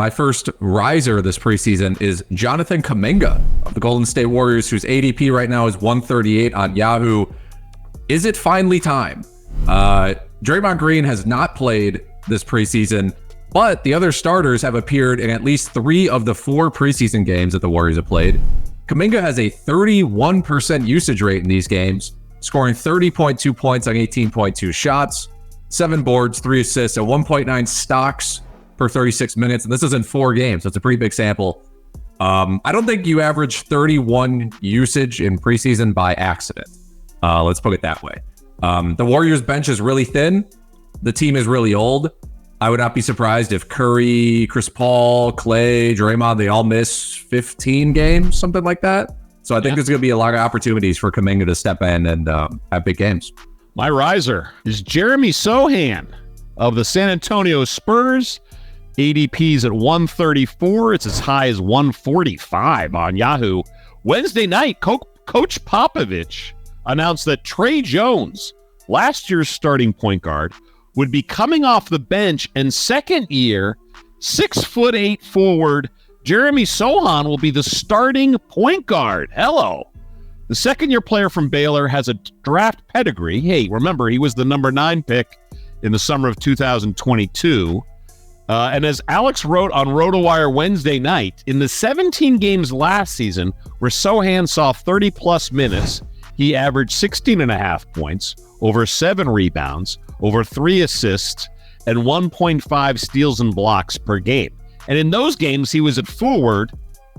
my first riser this preseason is Jonathan Kuminga of the Golden State Warriors, whose ADP right now is 138 on Yahoo. Is it finally time? Draymond Green has not played this preseason, but the other starters have appeared in at least 3 of the 4 preseason games that the Warriors have played. Kuminga has a 31% usage rate in these games, scoring 30.2 points on 18.2 shots, 7 boards, 3 assists, and 1.9 stocks per 36 minutes. And this is in 4 games, so it's a pretty big sample. I don't think you average 31 usage in preseason by accident. Let's put it that way. The Warriors bench is really thin. The team is really old. I would not be surprised if Curry, Chris Paul, Clay, Draymond, they all miss 15 games, something like that. So I think there's going to be a lot of opportunities for Kuminga to step in and have big games. My riser is Jeremy Sochan of the San Antonio Spurs. ADP's at 134. It's as high as 145 on Yahoo. Wednesday night, Coach Popovich announced that Trey Jones, last year's starting point guard, would be coming off the bench, and second year, 6'8" forward Jeremy Sochan will be the starting point guard. Hello. The second-year player from Baylor has a draft pedigree. Hey, remember, he was the number 9 pick in the summer of 2022. And as Alex wrote on RotoWire Wednesday night, in the 17 games last season where Sochan saw 30-plus minutes, he averaged 16.5 points, over 7 rebounds, over 3 assists, and 1.5 steals and blocks per game. And in those games, he was at forward,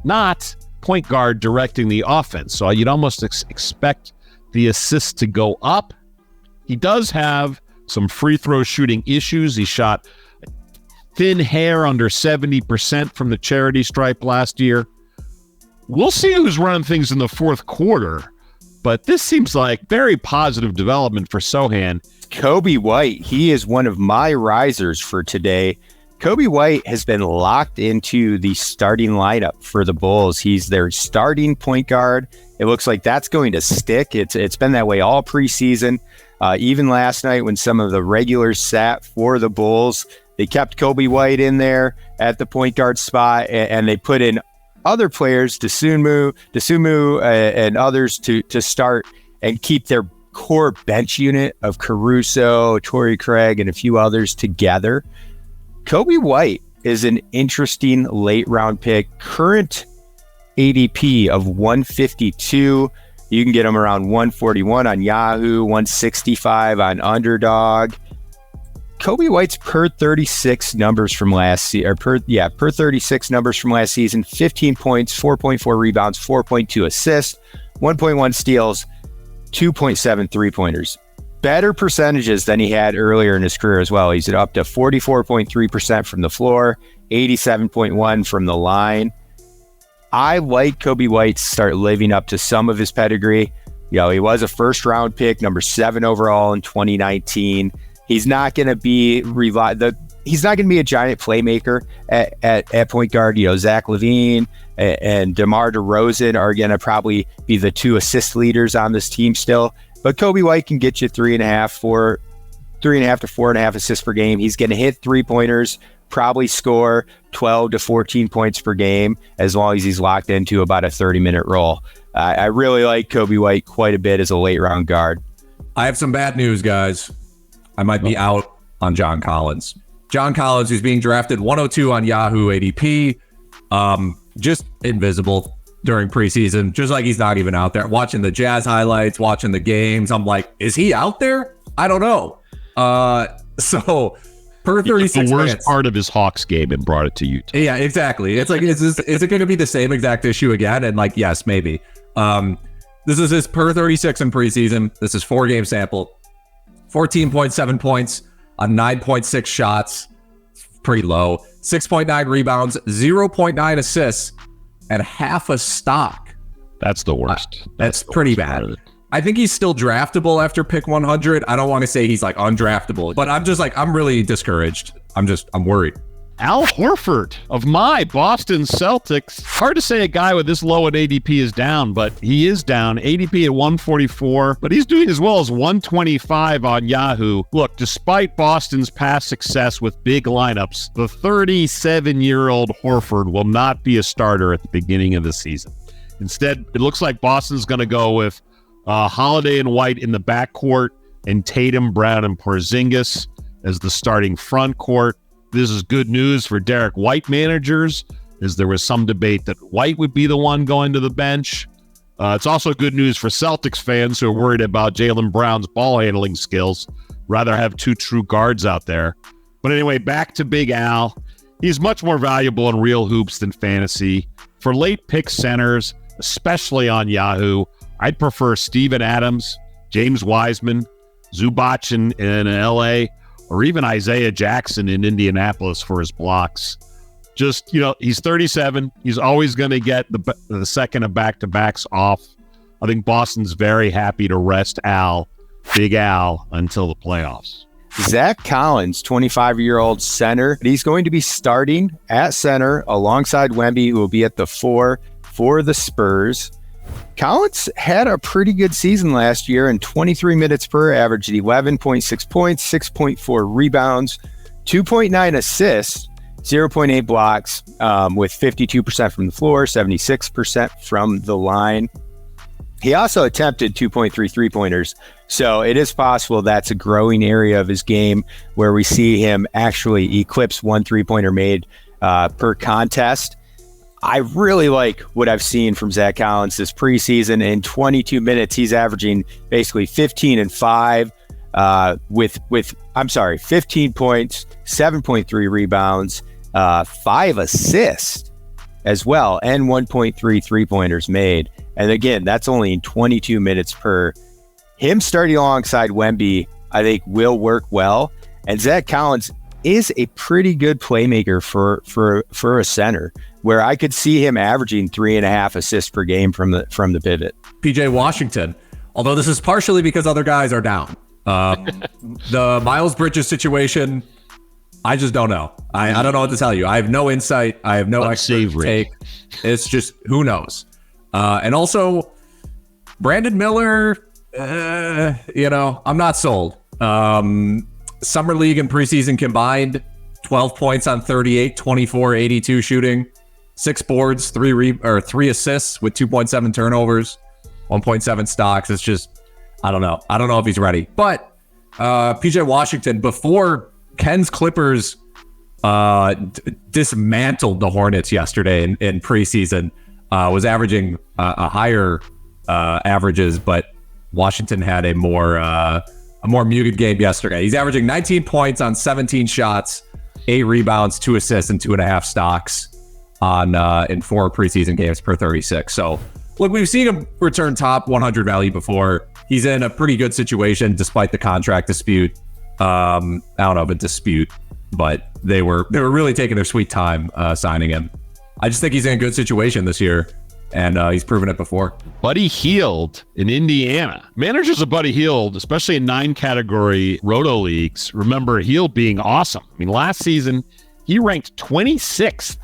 not point guard directing the offense. So you'd almost expect the assists to go up. He does have some free throw shooting issues. He shot thin hair under 70% from the charity stripe last year. We'll see who's running things in the fourth quarter, but this seems like very positive development for Sochan. Coby White, he is one of my risers for today. Coby White has been locked into the starting lineup for the Bulls. He's their starting point guard. It looks like that's going to stick. It's been that way all preseason. Even last night when some of the regulars sat for the Bulls, they kept Coby White in there at the point guard spot, and they put in other players, Dosunmu, and others to start and keep their core bench unit of Caruso, Torrey Craig, and a few others together. Coby White is an interesting late round pick. Current ADP of 152. You can get him around 141 on Yahoo, 165 on Underdog. Coby White's per 36 numbers from last season, per 36 numbers from last season: 15 points, 4.4 rebounds, 4.2 assists, 1.1 steals, 2.7 3-pointers. Better percentages than he had earlier in his career as well. He's at up to 44.3% from the floor, 87.1% from the line. I like Coby White to start living up to some of his pedigree. He was a first round pick, number 7 overall in 2019. He's not going to be he's not going to be a giant playmaker at point guard. Zach LaVine and DeMar DeRozan are going to probably be the 2 assist leaders on this team still. But Coby White can get you 3.5 to 4.5 assists per game. He's going to hit 3-pointers, probably score 12 to 14 points per game, as long as he's locked into about a 30-minute role. I really like Coby White quite a bit as a late-round guard. I have some bad news, guys. I might be out on John Collins. John Collins, who's being drafted 102 on Yahoo ADP, just invisible during preseason, just like he's not even out there. Watching the Jazz highlights, watching the games, I'm like, is he out there? I don't know. So per 36 the worst minutes, part of his Hawks game and brought it to Utah. Yeah, exactly. It's like, is it going to be the same exact issue again? And like, yes, maybe. This is his per 36 in preseason. This is 4-game sample. 14.7 points on 9.6 shots. Pretty low. 6.9 rebounds, 0.9 assists, and half a stock. That's the worst. That's pretty bad. I think he's still draftable after pick 100. I don't want to say he's like undraftable, but I'm just like, I'm really discouraged. I'm worried. Al Horford of my Boston Celtics. Hard to say a guy with this low an ADP is down, but he is down. ADP at 144, but he's doing as well as 125 on Yahoo. Look, despite Boston's past success with big lineups, the 37-year-old Horford will not be a starter at the beginning of the season. Instead, it looks like Boston's going to go with Holiday and White in the backcourt and Tatum, Brown, and Porzingis as the starting front court. This is good news for Derek White managers, as there was some debate that White would be the one going to the bench. It's also good news for Celtics fans who are worried about Jaylen Brown's ball handling skills. Rather have two true guards out there. But anyway, back to Big Al. He's much more valuable in real hoops than fantasy. For late pick centers, especially on Yahoo, I'd prefer Steven Adams, James Wiseman, Zubac in LA, or even Isaiah Jackson in Indianapolis for his blocks. Just, he's 37. He's always going to get the second of back-to-backs off. I think Boston's very happy to rest Big Al, until the playoffs. Zach Collins, 25-year-old center. He's going to be starting at center alongside Wemby, who will be at the 4 for the Spurs. Collins had a pretty good season last year in 23 minutes per, averaged 11.6 points, 6.4 rebounds, 2.9 assists, 0.8 blocks, with 52% from the floor, 76% from the line. He also attempted 2.3 three-pointers, so it is possible that's a growing area of his game where we see him actually eclipse one three-pointer made per contest. I really like what I've seen from Zach Collins this preseason. In 22 minutes, he's averaging basically 15 and 5 with 15 points, 7.3 rebounds, 5 assists as well, and 1.3 three-pointers made. And again, that's only in 22 minutes per. Him starting alongside Wemby, I think, will work well. And Zach Collins is a pretty good playmaker for a center, where I could see him averaging 3.5 assists per game from the pivot. PJ Washington, although this is partially because other guys are down. The Miles Bridges situation, I just don't know. I don't know what to tell you. I have no insight. I have no expert take. It's just, who knows? And also, Brandon Miller, I'm not sold. Summer League and preseason combined, 12 points on 38, 24, 82 shooting, 6 boards, 3 assists with 2.7 turnovers, 1.7 stocks. It's just, I don't know. I don't know if he's ready. But PJ Washington, before Ken's Clippers dismantled the Hornets yesterday in preseason, was averaging a higher averages, but Washington had a more muted game yesterday. He's averaging 19 points on 17 shots, 8 rebounds, 2 assists, and 2.5 stocks in 4 preseason games per 36. So, look, we've seen him return top 100 value before. He's in a pretty good situation despite the contract dispute. I don't know if a dispute, but they were really taking their sweet time signing him. I just think he's in a good situation this year, and he's proven it before. Buddy Hield in Indiana. Managers of Buddy Hield, especially in 9-category roto leagues, remember Hield being awesome. I mean, last season, he ranked 26th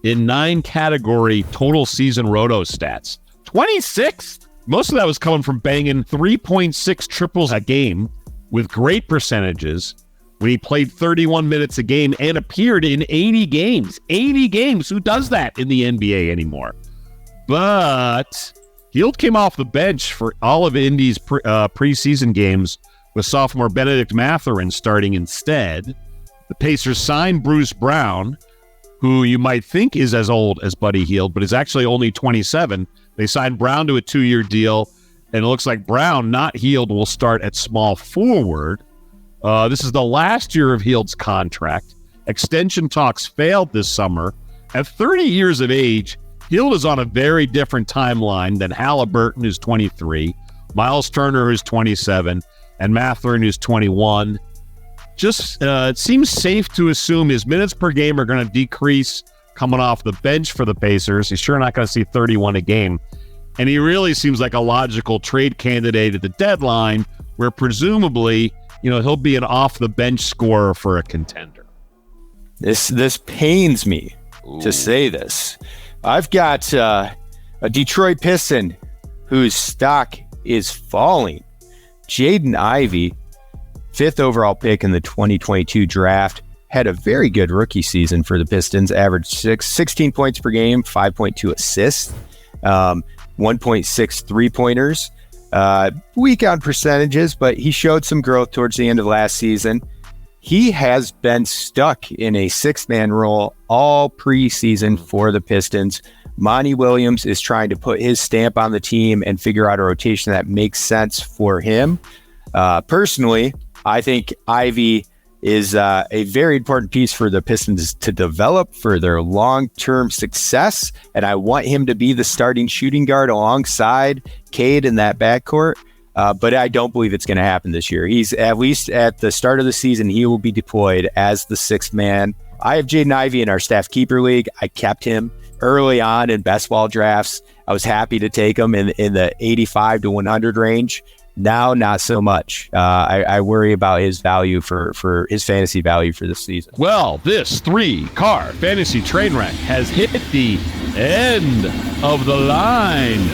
in 9-category total season roto stats. 26th! Most of that was coming from banging 3.6 triples a game with great percentages when he played 31 minutes a game and appeared in 80 games. 80 games! Who does that in the NBA anymore? But Hield came off the bench for all of Indy's preseason games with sophomore Benedict Mathurin starting instead. The Pacers signed Bruce Brown, who you might think is as old as Buddy Hield, but is actually only 27. They signed Brown to a 2-year deal, and it looks like Brown, not Hield, will start at small forward. This is the last year of Hield's contract. Extension talks failed this summer. At 30 years of age, Hield is on a very different timeline than Halliburton, who's 23, Miles Turner, who's 27, and Mathurin, who's 21. Just it seems safe to assume his minutes per game are going to decrease coming off the bench for the Pacers. He's sure not going to see 31 a game. And he really seems like a logical trade candidate at the deadline, where presumably, he'll be an off-the-bench scorer for a contender. This pains me to say this. I've got a Detroit Piston whose stock is falling. Jaden Ivey, 5th overall pick in the 2022 draft, had a very good rookie season for the Pistons, averaged 16 points per game, 5.2 assists, 1.6 three-pointers. Weak on percentages, but he showed some growth towards the end of last season. He has been stuck in a 6-man role all preseason for the Pistons. Monty Williams is trying to put his stamp on the team and figure out a rotation that makes sense for him. Personally, I think Ivy is a very important piece for the Pistons to develop for their long-term success, and I want him to be the starting shooting guard alongside Cade in that backcourt. But I don't believe it's going to happen this year. He's at least at the start of the season, he will be deployed as the 6th man. I have Jaden Ivey in our staff keeper league. I kept him early on in best ball drafts. I was happy to take him in the 85 to 100 range. Now, not so much. I worry about his value for his fantasy value for this season. Well, this 3-car fantasy train wreck has hit the end of the line.